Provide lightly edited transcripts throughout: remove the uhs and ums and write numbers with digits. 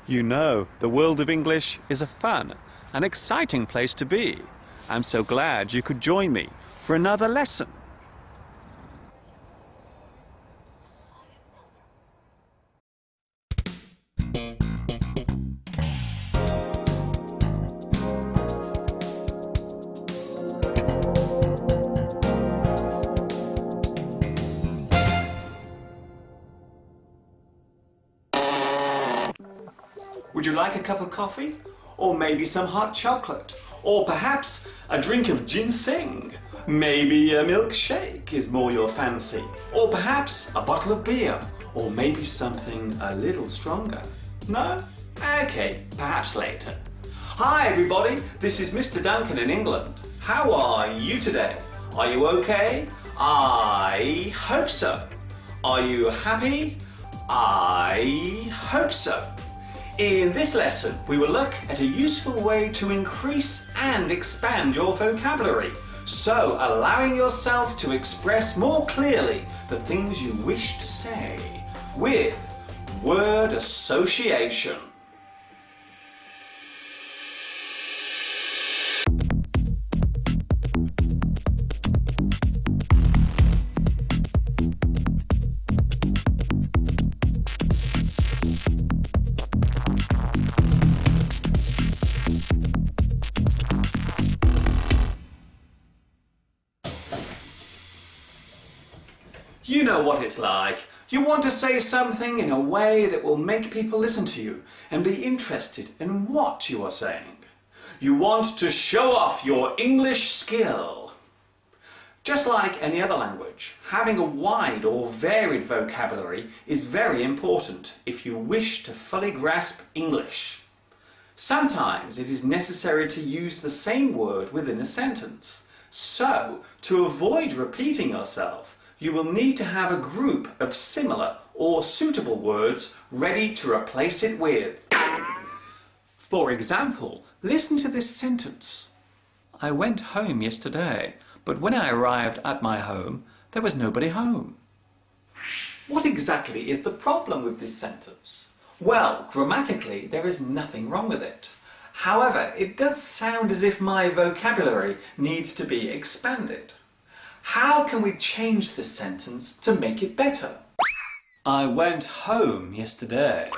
You know, the world of English is a fun and exciting place to be. I'm so glad you could join me for another lesson. Would you like a cup of coffee? Or maybe some hot chocolate? Or perhaps a drink of ginseng? Maybe a milkshake is more your fancy? Or perhaps a bottle of beer? Or maybe something a little stronger? No? Okay, perhaps later. Hi everybody, this is Mr. Duncan in England. How are you today? Are you okay? I hope so. Are you happy? I hope so. In this lesson, we will look at a useful way to increase and expand your vocabulary, so allowing yourself to express more clearly the things you wish to say with word association. You know what it's like. You want to say something in a way that will make people listen to you and be interested in what you are saying. You want to show off your English skill. Just like any other language, having a wide or varied vocabulary is very important if you wish to fully grasp English. Sometimes it is necessary to use the same word within a sentence. So, to avoid repeating yourself, you will need to have a group of similar or suitable words ready to replace it with. For example, listen to this sentence. I went home yesterday, but when I arrived at my home, there was nobody home. What exactly is the problem with this sentence? Well, grammatically, there is nothing wrong with it. However, it does sound as if my vocabulary needs to be expanded. How can we change this sentence to make it better? I went home yesterday.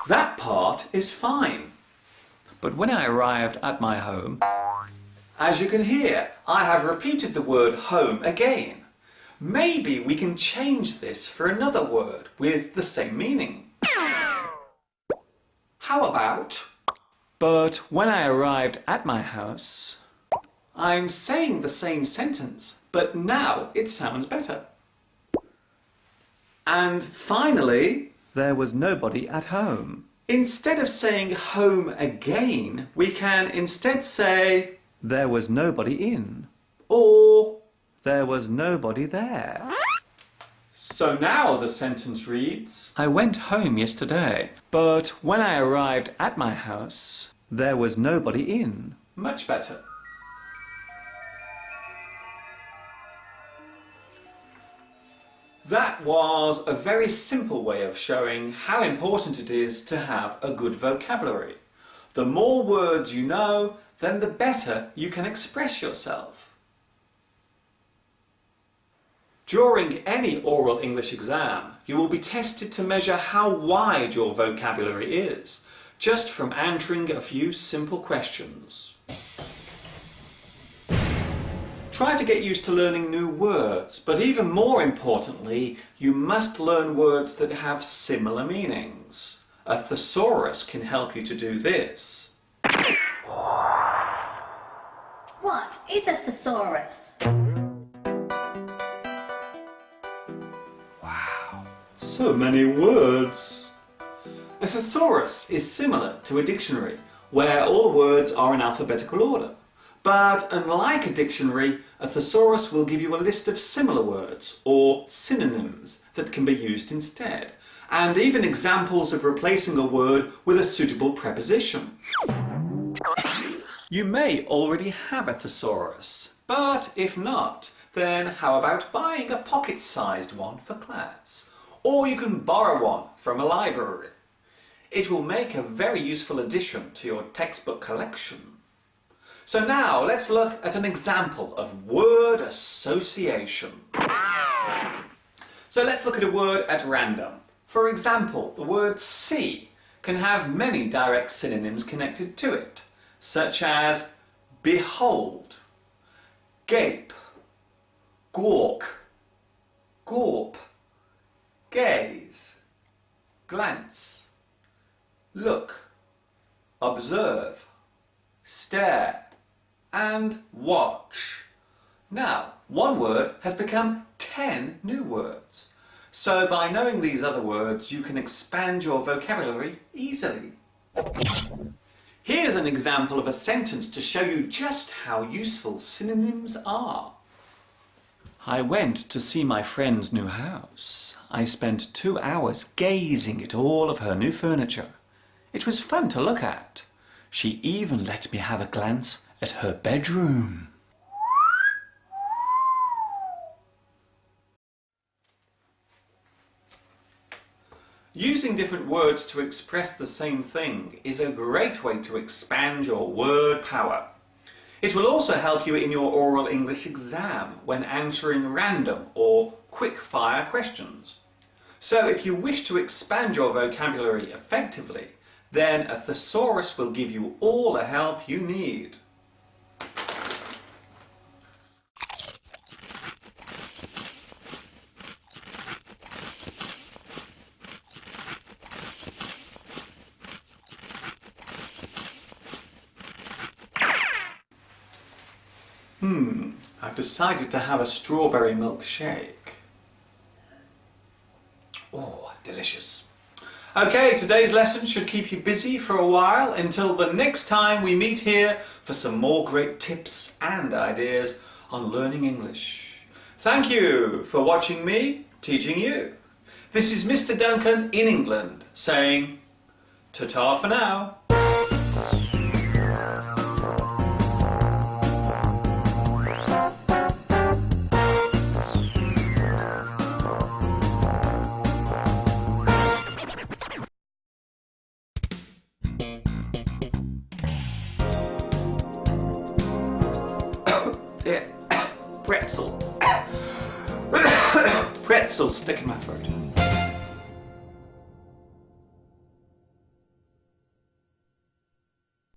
That part is fine. But when I arrived at my home, as you can hear, I have repeated the word home again. Maybe we can change this for another word with the same meaning. How about, but when I arrived at my house, I'm saying the same sentence, but now it sounds better. And finally, there was nobody at home. Instead of saying home again, we can instead say there was nobody in, or there was nobody there. So now the sentence reads, I went home yesterday, but when I arrived at my house, there was nobody in. Much better. That was a very simple way of showing how important it is to have a good vocabulary. The more words you know, then the better you can express yourself. During any oral English exam, you will be tested to measure how wide your vocabulary is, just from answering a few simple questions. Try to get used to learning new words, but even more importantly, you must learn words that have similar meanings. A thesaurus can help you to do this. What is a thesaurus? Wow, so many words. A thesaurus is similar to a dictionary, where all words are in alphabetical order. But unlike a dictionary, a thesaurus will give you a list of similar words, or synonyms, that can be used instead, and even examples of replacing a word with a suitable preposition. You may already have a thesaurus, but if not, then how about buying a pocket-sized one for class? Or you can borrow one from a library. It will make a very useful addition to your textbook collection. So now let's look at an example of word association. So let's look at a word at random. For example, the word see can have many direct synonyms connected to it, such as behold, gape, gawk, gawp, gaze, glance, look, observe, stare, and watch. Now, one word has become 10 new words. So by knowing these other words, you can expand your vocabulary easily. Here's an example of a sentence to show you just how useful synonyms are. I went to see my friend's new house. I spent 2 hours gazing at all of her new furniture. It was fun to look at. She even let me have a glance at her bedroom. Using different words to express the same thing is a great way to expand your word power. It will also help you in your oral English exam when answering random or quick-fire questions. So if you wish to expand your vocabulary effectively, then a thesaurus will give you all the help you need. I've decided to have a strawberry milkshake. Oh, delicious. Okay, today's lesson should keep you busy for a while until the next time we meet here for some more great tips and ideas on learning English. Thank you for watching me teaching you. This is Mr. Duncan in England saying ta-ta for now. Pretzel. Pretzel stuck in my throat.